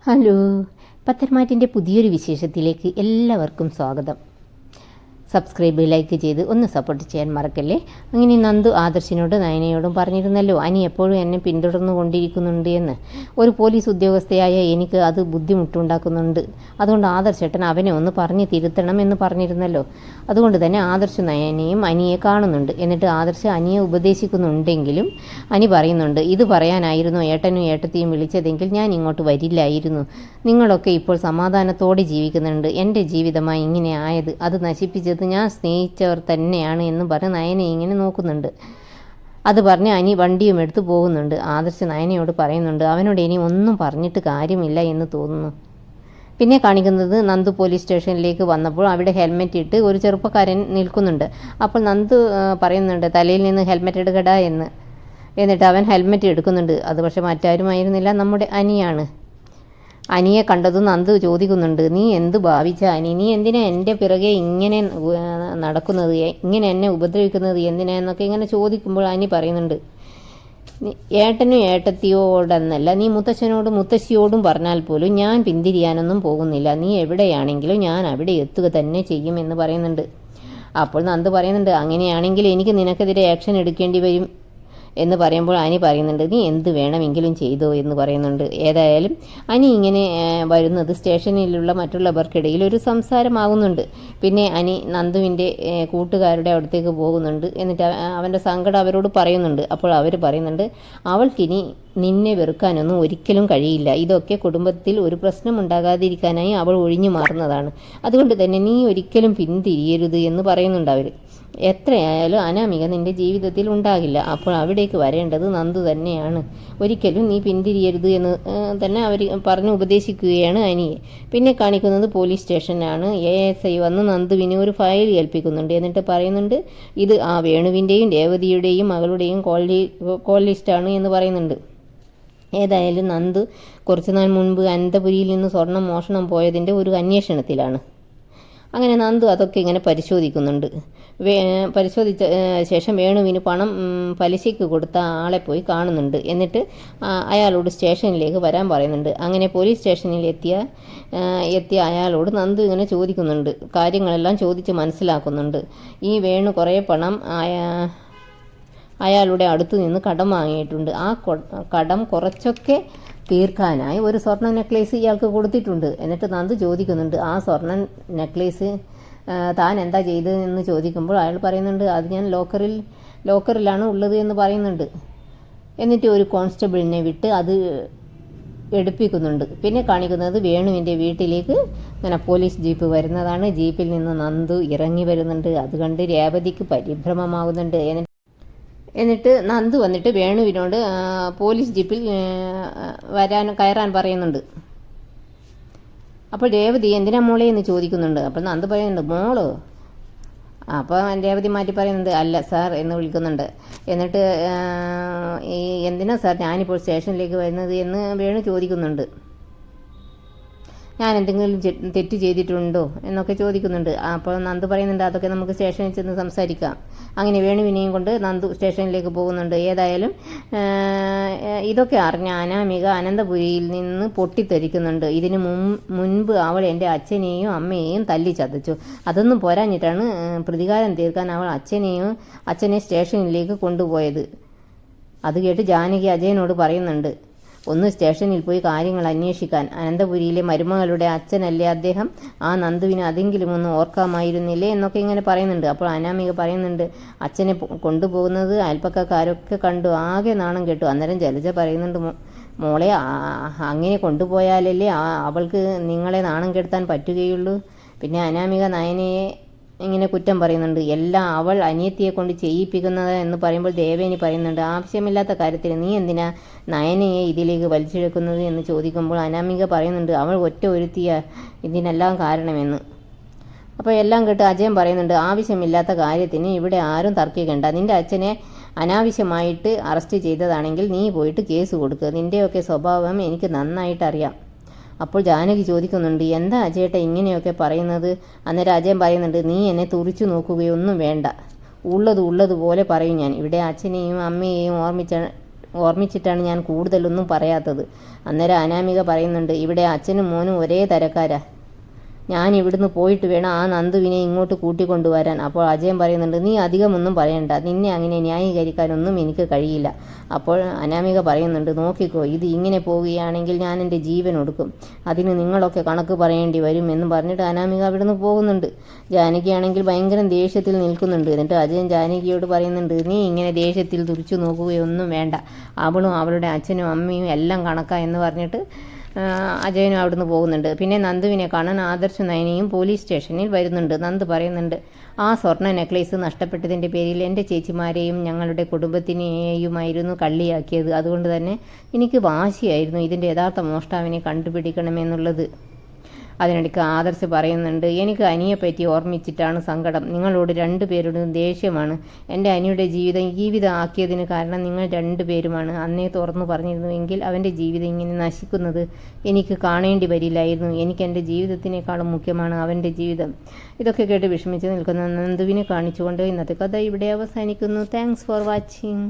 Hello, പത്തരമാറ്റിൻ്റെ പുതിയൊരു വിശേഷത്തിലേക്ക് എല്ലാവർക്കും സ്വാഗതം. സബ്സ്ക്രൈബ് ലൈക്ക് ചെയ്ത് ഒന്ന് സപ്പോർട്ട് ചെയ്യാൻ മറക്കല്ലേ. അങ്ങനെ നന്ദു ആദർശിനോട് നയനയോടും പറഞ്ഞിരുന്നല്ലോ, അനി എപ്പോഴും എന്നെ പിന്തുടർന്നു കൊണ്ടിരിക്കുന്നുണ്ട് എന്ന്. ഒരു പോലീസ് ഉദ്യോഗസ്ഥയായ എനിക്ക് അത് ബുദ്ധിമുട്ടുണ്ടാക്കുന്നുണ്ട്. അതുകൊണ്ട് ആദർശേട്ടൻ അവനെ ഒന്ന് പറഞ്ഞ് തിരുത്തണം എന്ന് പറഞ്ഞിരുന്നല്ലോ. അതുകൊണ്ട് തന്നെ ആദർശ് നയനയും അനിയെ കാണുന്നുണ്ട്. എന്നിട്ട് ആദർശ് അനിയെ ഉപദേശിക്കുന്നുണ്ടെങ്കിലും അനി പറയുന്നുണ്ട്, ഇത് പറയാനായിരുന്നു ഏട്ടനും ഏട്ടത്തെയും വിളിച്ചതെങ്കിൽ ഞാൻ ഇങ്ങോട്ട് വരില്ലായിരുന്നു. നിങ്ങളൊക്കെ ഇപ്പോൾ സമാധാനത്തോടെ ജീവിക്കുന്നുണ്ട്. എൻ്റെ ജീവിതമായി ഇങ്ങനെ ആയത്, അത് നശിപ്പിച്ചത് ഞാൻ സ്നേഹിച്ചവർ തന്നെയാണ് എന്ന് പറഞ്ഞ് നയനെ ഇങ്ങനെ നോക്കുന്നുണ്ട്. അത് പറഞ്ഞ് അനി വണ്ടിയും എടുത്ത് പോകുന്നുണ്ട്. ആദർശ് നയനയോട് പറയുന്നുണ്ട്, അവനോട് ഇനി ഒന്നും പറഞ്ഞിട്ട് കാര്യമില്ല എന്ന് തോന്നുന്നു. പിന്നെ കാണിക്കുന്നത് നന്ദു പോലീസ് സ്റ്റേഷനിലേക്ക് വന്നപ്പോൾ അവിടെ ഹെൽമെറ്റ് ഇട്ട് ഒരു ചെറുപ്പക്കാരൻ നിൽക്കുന്നുണ്ട്. അപ്പോൾ നന്ദു പറയുന്നുണ്ട്, തലയിൽ നിന്ന് ഹെൽമെറ്റ് എടുക്കടാ എന്ന്. എന്നിട്ട് അവൻ ഹെൽമെറ്റ് എടുക്കുന്നുണ്ട്. അത് പക്ഷെ മറ്റാരുമായിരുന്നില്ല, നമ്മുടെ അനിയാണ്. അനിയെ കണ്ടതും നന്ദു ചോദിക്കുന്നുണ്ട്, നീ എന്ത് ഭാവിച്ച അനി? നീ എന്തിനാ എൻ്റെ പിറകെ ഇങ്ങനെ നടക്കുന്നത്, ഇങ്ങനെ എന്നെ ഉപദ്രവിക്കുന്നത് എന്തിനാ എന്നൊക്കെ ഇങ്ങനെ ചോദിക്കുമ്പോൾ അനി പറയുന്നുണ്ട്, ഏട്ടനും ഏട്ടത്തിയോടെന്നല്ല, നീ മുത്തച്ഛനോടും മുത്തശ്ശിയോടും പറഞ്ഞാൽ പോലും ഞാൻ പിന്തിരിയാനൊന്നും പോകുന്നില്ല. നീ എവിടെയാണെങ്കിലും ഞാൻ അവിടെ എത്തുക തന്നെ ചെയ്യുമെന്ന് പറയുന്നുണ്ട്. അപ്പോൾ നന്ദു പറയുന്നുണ്ട്, അങ്ങനെയാണെങ്കിൽ എനിക്ക് നിനക്കെതിരെ ആക്ഷൻ എടുക്കേണ്ടി വരും എന്ന് പറയുമ്പോൾ അനി പറയുന്നുണ്ട്, നീ എന്ത് വേണമെങ്കിലും ചെയ്തോ എന്ന് പറയുന്നുണ്ട്. ഏതായാലും അനി ഇങ്ങനെ വരുന്നത് സ്റ്റേഷനിലുള്ള മറ്റുള്ളവർക്കിടയിൽ ഒരു സംസാരമാകുന്നുണ്ട്. പിന്നെ അനി നന്ദുവിൻ്റെ കൂട്ടുകാരുടെ അടുത്തേക്ക് പോകുന്നുണ്ട്. എന്നിട്ട് അവൻ്റെ സങ്കടം അവരോട് പറയുന്നുണ്ട്. അപ്പോൾ അവർ പറയുന്നുണ്ട്, അവൾക്കിനി നിന്നെ വെറുക്കാനൊന്നും ഒരിക്കലും കഴിയില്ല. ഇതൊക്കെ കുടുംബത്തിൽ ഒരു പ്രശ്നം ഉണ്ടാകാതിരിക്കാനായി അവൾ ഒഴിഞ്ഞു മാറുന്നതാണ്. അതുകൊണ്ട് തന്നെ നീ ഒരിക്കലും പിന്തിരിയരുത് എന്ന് പറയുന്നുണ്ട് അവർ. എത്രയായാലും അനാമിക നിൻ്റെ ജീവിതത്തിൽ ഉണ്ടാകില്ല. അപ്പോൾ അവിടേക്ക് വരേണ്ടത് നന്ദു തന്നെയാണ്. ഒരിക്കലും നീ പിന്തിരിയരുത് എന്ന് തന്നെ അവർ പറഞ്ഞ് ഉപദേശിക്കുകയാണ് അനിയെ. പിന്നെ കാണിക്കുന്നത് പോലീസ് സ്റ്റേഷനാണ്. ASI വന്ന് നന്ദുവിന് ഒരു ഫയൽ ഏൽപ്പിക്കുന്നുണ്ട്. എന്നിട്ട് പറയുന്നുണ്ട്, ഇത് ആ വേണുവിൻ്റെയും രേവതിയുടെയും മകളുടെയും കോൾ ലിസ്റ്റാണ് എന്ന് പറയുന്നുണ്ട്. ഏതായാലും നന്ദു കുറച്ചുനാൾ മുൻപ് അനന്തപുരിയിൽ നിന്ന് സ്വർണം മോഷണം പോയതിൻ്റെ ഒരു അന്വേഷണത്തിലാണ്. അങ്ങനെ നന്ദു അതൊക്കെ ഇങ്ങനെ പരിശോധിക്കുന്നുണ്ട്. പരിശോധിച്ച ശേഷം വേണുവിന് പണം പലിശയ്ക്ക് കൊടുത്ത ആളെ പോയി കാണുന്നുണ്ട്. എന്നിട്ട് അയാളോട് സ്റ്റേഷനിലേക്ക് വരാൻ പറയുന്നുണ്ട്. അങ്ങനെ പോലീസ് സ്റ്റേഷനിൽ എത്തിയ അയാളോട് നന്ദു ഇങ്ങനെ ചോദിക്കുന്നുണ്ട്, കാര്യങ്ങളെല്ലാം ചോദിച്ച് മനസ്സിലാക്കുന്നുണ്ട്. ഈ വേണു കുറേ പണം അയാളുടെ അടുത്തു നിന്ന് കടം വാങ്ങിയിട്ടുണ്ട്. ആ കടം കുറച്ചൊക്കെ തീർക്കാനായി ഒരു സ്വർണ്ണ നെക്ലേസ് ഇയാൾക്ക് കൊടുത്തിട്ടുണ്ട്. എന്നിട്ട് നന്ദു ചോദിക്കുന്നുണ്ട്, ആ സ്വർണ്ണ നെക്ലേസ് താൻ എന്താ ചെയ്തതെന്ന് ചോദിക്കുമ്പോൾ അയാൾ പറയുന്നുണ്ട്, അത് ഞാൻ ലോക്കറിലാണ് ഉള്ളത് എന്ന് പറയുന്നുണ്ട്. എന്നിട്ട് ഒരു കോൺസ്റ്റബിളിനെ വിട്ട് അത് എടുപ്പിക്കുന്നുണ്ട്. പിന്നെ കാണിക്കുന്നത് വേണുവിൻ്റെ വീട്ടിലേക്ക് ഇങ്ങനെ പോലീസ് ജീപ്പ് വരുന്നതാണ്. ജീപ്പിൽ നിന്ന് നന്ദു ഇറങ്ങി വരുന്നുണ്ട്. അത് കണ്ട് രേവതിക്ക് പരിഭ്രമമാകുന്നുണ്ട്. എന്നിട്ട് നന്ദു വന്നിട്ട് വേണുവിനോട് പോലീസ് ജീപ്പിൽ കയറാൻ പറയുന്നുണ്ട്. അപ്പോൾ രേവതി എന്തിനാ മോളെ എന്ന് ചോദിക്കുന്നുണ്ട്. അപ്പോൾ നന്ദു പറയുന്നുണ്ട്, മോളോ? അപ്പോൾ രേവതി മാറ്റി പറയുന്നുണ്ട്, അല്ല സാർ എന്ന് വിളിക്കുന്നുണ്ട്. എന്നിട്ട് എന്തിനാ സാർ ഞാനിപ്പോൾ സ്റ്റേഷനിലേക്ക് വരുന്നത് എന്ന് വേണു ചോദിക്കുന്നുണ്ട്. ഞാൻ എന്തെങ്കിലും തെറ്റ് ചെയ്തിട്ടുണ്ടോ എന്നൊക്കെ ചോദിക്കുന്നുണ്ട്. അപ്പോൾ നന്ദു പറയുന്നുണ്ട്, അതൊക്കെ നമുക്ക് സ്റ്റേഷനിൽ ചെന്ന് സംസാരിക്കാം. അങ്ങനെ വേണുവിനെയും കൊണ്ട് നന്ദു സ്റ്റേഷനിലേക്ക് പോകുന്നുണ്ട്. ഏതായാലും ഇതൊക്കെ അറിഞ്ഞ അനാമിക അനന്തപുരിയിൽ നിന്ന് പൊട്ടിത്തെറിക്കുന്നുണ്ട്. ഇതിനു മുൻപ് അവൾ എൻ്റെ അച്ഛനെയും അമ്മയെയും തല്ലി ചതച്ചു. അതൊന്നും പോരാഞ്ഞിട്ടാണ് പ്രതികാരം തീർക്കാൻ അവൾ അച്ഛനെ സ്റ്റേഷനിലേക്ക് കൊണ്ടുപോയത്. അത് കേട്ട് ജാനകി അജയനോട് പറയുന്നുണ്ട്, ഒന്ന് സ്റ്റേഷനിൽ പോയി കാര്യങ്ങൾ അന്വേഷിക്കാൻ. അനന്തപുരിയിലെ മരുമകളുടെ അച്ഛനല്ലേ അദ്ദേഹം? ആ നന്ദുവിന് അതെങ്കിലും ഒന്ന് ഓർക്കാമായിരുന്നില്ലേ എന്നൊക്കെ ഇങ്ങനെ പറയുന്നുണ്ട്. അപ്പോൾ അനാമിക പറയുന്നുണ്ട്, അച്ഛനെ കൊണ്ടുപോകുന്നത് അയൽപ്പക്കക്കാരൊക്കെ കണ്ടു ആകെ നാണം കേട്ടു. അന്നേരം ജലജ പറയുന്നുണ്ട്, മോളെ അങ്ങനെ കൊണ്ടുപോയാലല്ലേ അവൾക്ക് നിങ്ങളെ നാണം കെടുത്താൻ പറ്റുകയുള്ളൂ. പിന്നെ അനാമിക നയനയെ ഇങ്ങനെ കുറ്റം പറയുന്നുണ്ട്, എല്ലാം അവൾ അനിയത്തിയെ കൊണ്ട് ചെയ്യിപ്പിക്കുന്നത് എന്ന് പറയുമ്പോൾ ദേവേനി പറയുന്നുണ്ട്, ആവശ്യമില്ലാത്ത കാര്യത്തിൽ നീ എന്തിനാ നയനയെ ഇതിലേക്ക് വലിച്ചെടുക്കുന്നത് എന്ന് ചോദിക്കുമ്പോൾ അനാമിക പറയുന്നുണ്ട്, അവൾ ഒറ്റ ഒരുത്തിയ ഇതിനെല്ലാം കാരണമെന്ന്. അപ്പോൾ എല്ലാം കേട്ട് അജയൻ പറയുന്നുണ്ട്, ആവശ്യമില്ലാത്ത കാര്യത്തിന് ഇവിടെ ആരും തർക്കിക്കണ്ട. നിൻ്റെ അച്ഛനെ അനാവശ്യമായിട്ട് അറസ്റ്റ് ചെയ്തതാണെങ്കിൽ നീ പോയിട്ട് കേസ് കൊടുക്കുക. നിൻ്റെയൊക്കെ സ്വഭാവം എനിക്ക് നന്നായിട്ട് അറിയാം. അപ്പോൾ ജാനകി ചോദിക്കുന്നുണ്ട്, എന്താ അജയേട്ട ഇങ്ങനെയൊക്കെ പറയുന്നത്? അന്നേരം അജയൻ പറയുന്നുണ്ട്, നീ എന്നെ തുറിച്ചു നോക്കുകയൊന്നും വേണ്ട. ഉള്ളതുപോലെ പറയും ഞാൻ. ഇവിടെ അച്ഛനെയും അമ്മയെയും ഓർമ്മിച്ചിട്ടാണ് ഞാൻ കൂടുതലൊന്നും പറയാത്തത്. അന്നേരം അനാമിക പറയുന്നുണ്ട്, ഇവിടെ അച്ഛനും മോനും ഒരേ തരക്കാരാ, ഞാൻ ഇവിടുന്ന് പോയിട്ട് വേണം ആ നന്ദുവിനെ ഇങ്ങോട്ട് കൂട്ടിക്കൊണ്ടുവരാൻ. അപ്പോൾ അജയൻ പറയുന്നുണ്ട്, നീ അധികമൊന്നും പറയണ്ട, നിന്നെ അങ്ങനെ ന്യായീകരിക്കാനൊന്നും എനിക്ക് കഴിയില്ല. അപ്പോൾ അനാമിക പറയുന്നുണ്ട്, നോക്കിക്കോ, ഇത് ഇങ്ങനെ പോവുകയാണെങ്കിൽ ഞാൻ എൻ്റെ ജീവൻ ഒടുക്കും, അതിന് നിങ്ങളൊക്കെ കണക്ക് പറയേണ്ടി വരും എന്നും പറഞ്ഞിട്ട് അനാമിക അവിടുന്ന് പോകുന്നുണ്ട്. ജാനകിയാണെങ്കിൽ ഭയങ്കര ദേഷ്യത്തിൽ നിൽക്കുന്നുണ്ട്. എന്നിട്ട് അജയൻ ജാനകിയോട് പറയുന്നുണ്ട്, നീ ഇങ്ങനെ ദേഷ്യത്തിൽ തുറിച്ചു നോക്കുകയൊന്നും വേണ്ട, അവളും അവളുടെ അച്ഛനും അമ്മയും എല്ലാം കണക്കാ എന്ന് പറഞ്ഞിട്ട് അജയനും അവിടുന്ന് പോകുന്നുണ്ട്. പിന്നെ നന്ദുവിനെ കാണാൻ ആദർശ് നയനയും പോലീസ് സ്റ്റേഷനിൽ വരുന്നുണ്ട്. നന്ദു പറയുന്നുണ്ട്, ആ സ്വർണ്ണ നെക്ലേസ് നഷ്ടപ്പെട്ടതിൻ്റെ പേരിൽ എൻ്റെ ചേച്ചിമാരെയും ഞങ്ങളുടെ കുടുംബത്തിനെയുമായിരുന്നു കള്ളിയാക്കിയത്. അതുകൊണ്ട് തന്നെ എനിക്ക് വാശിയായിരുന്നു ഇതിൻ്റെ യഥാർത്ഥ മോഷ്ടാവിനെ കണ്ടുപിടിക്കണമെന്നുള്ളത്. അതിനിടയ്ക്ക് ആദർശ് പറയുന്നുണ്ട്, എനിക്ക് അനിയെപ്പറ്റി ഓർമ്മിച്ചിട്ടാണ് സങ്കടം, നിങ്ങളോട് രണ്ടുപേരോടും ദേഷ്യമാണ്. എൻ്റെ അനിയുടെ ജീവിതം ആക്കിയതിന് കാരണം നിങ്ങൾ രണ്ടുപേരുമാണ്. അന്നേ തുറന്നു പറഞ്ഞിരുന്നുവെങ്കിൽ അവൻ്റെ ജീവിതം ഇങ്ങനെ നശിക്കുന്നത് എനിക്ക് കാണേണ്ടി വരില്ലായിരുന്നു. എനിക്ക് എൻ്റെ ജീവിതത്തിനേക്കാളും മുഖ്യമാണ് അവൻ്റെ ജീവിതം. ഇതൊക്കെ കേട്ട് വിഷമിച്ച് നിൽക്കുന്ന നന്ദുവിനെ കാണിച്ചുകൊണ്ട് ഇന്നത്തെ കഥ ഇവിടെ അവസാനിക്കുന്നു. Thanks for watching.